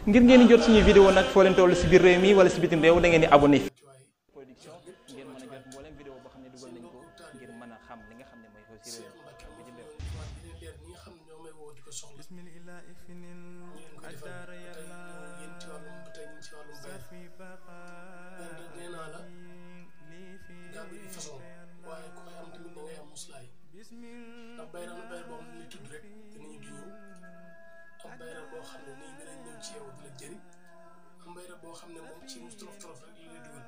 ngir ngeen di jot suñuy vidéo nag foo leen toll si biir réew mi wala si bitim réew da ngeen di abonné production ngeen mën a jot mboolem vidéo boo xam ne dugal nañ ko ngir mën a xam li nga xam ne mooy xew si réew mi ak bitim réew. ndax bayra na bayra boo xam ne tudd rek dinañu di ñëw am bayra boo xam ne nii dinañ ñëw ci yow di la jëriñ am bayra boo xam ne moom ci mu torof torof rek li lay dugal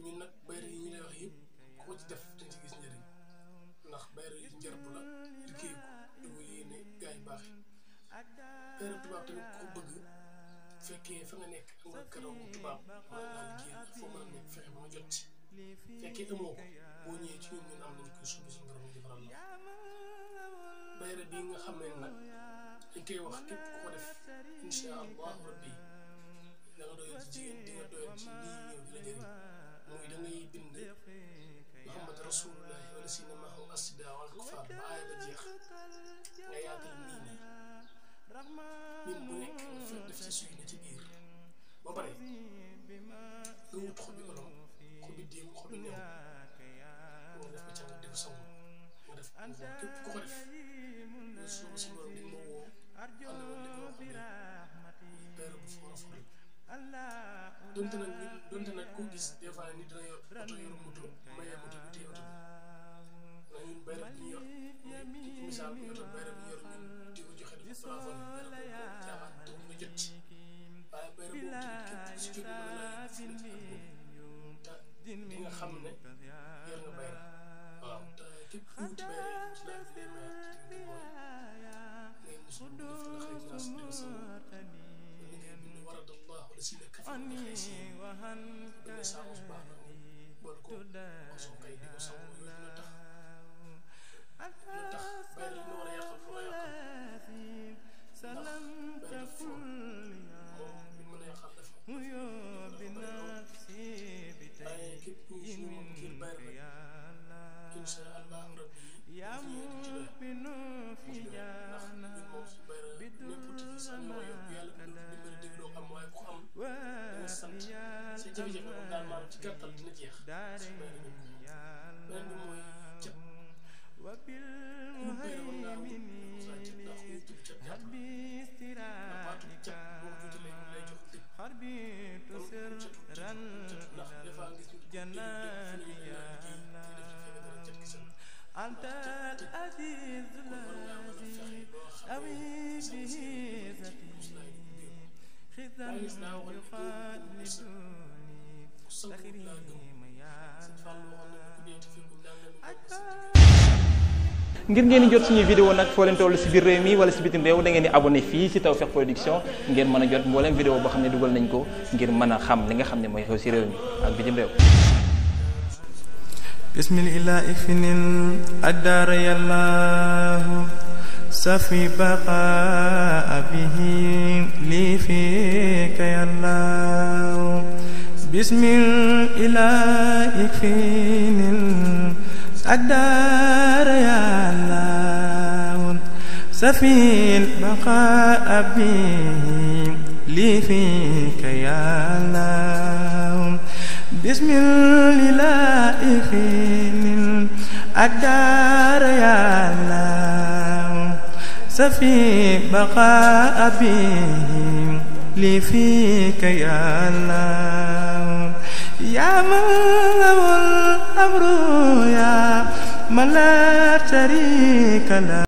ñun nag bayra yi ñu lay wax yëpp koo ci def dañ ci gis njëriñ ndax bayra yi njarbu la liggéey ko du yéene gaa yu baax yi bayra tubaab tamit ko bëgg fekkee fa nga nekk am nga karaw tubaab mën laa liggéey ak foo mën a nekk fexe ba nga jot ci fekkee amoo ko boo ñëwee ci ñun ñun am nañu koy subi suñu borom ñu defaral la bayra bii nga xam ne nag dañ koy wax képp ku ko def insha allahu rabbi da nga doyal ci jigéen di nga doyal ci lii ñëw di la jëriñ muy da ngay bind muhammad rasulullahi wala sina maahu asida wal kufar ba aaya ba jeex nga yaatal miin yi miin bu nekk nga fekk def ci suy na ci biir ba pare nga wut xobi olom xobi déem xobi neew nga def ko ca nga diw sangu nga def ko képp ku ko def suuf si borom di ma woo ànd ma li ma wax ne bayra bu foor a foor donte nag koo gis des fois nit dina yor oto yor moto mayee moto bi téye oto bi ndax ñun bayra bi ñu yor misaal bu oto bayra bi ñu yor ñun di ko joxe dafa plafond bayra boobu jaaxaat taw nga jot ci waaye bayra boobu képp si jóge mën naa leen te di nga xam ne yor nga bayra waaw te képp ku wuti bayra yi ci daal di leen mayaat di mooy ngay musul def la xëy naas di ko sama li ngay bind warad allah wala si nekk fa nga xëy si bind saa os baax na ni bool ko osoo kay di ko sama yooyu dina tax bayra li ma war a yàqal fu la yàqal ndax bayra foor moom li mën a yàqal dafa waaye képp kuy si moom ngir bayra insha allah rabbi yaa mu binu fi jaana ndax ñun moom bayra n'importe qui sax ñoo yor yàlla du dimbali dégg doo am waaye ku am danga sant sa jafe-jafe moom daal maanaam ci gàttal dina jeex su bayra ñu ko beneen bi mooy cat ku bayra war ngaa wut sa cat ndax kuy tudd cat ñaata ndax baatu cat boo ko jutalee ñu lay jox dëgg kon ku catu ndax des fois gis أنت العزيز الذي أوي به خذا يخالدني تكريم يا ngir ngeen di jot suñuy vidéo nag foo leen toll si biir réew mi wala si bitim réew da ngeen di abonné fii si Tawfekh Production ngeen mën a jot mboolem vidéo boo xam ne dugal nañ ko ngir mën a xam li nga xam ne mooy xew si réew mi ak bitim réew. bismillah ifnil adar yallahu safi baqa bihi li fika yallahu bismillah ifnil adar yallahu safi baqa bihi li fika yallahu bismillah ifnil adar ya Allah safi baqa abihim li fika ya Allah ya man lahu al amru ya man la sharika lahu.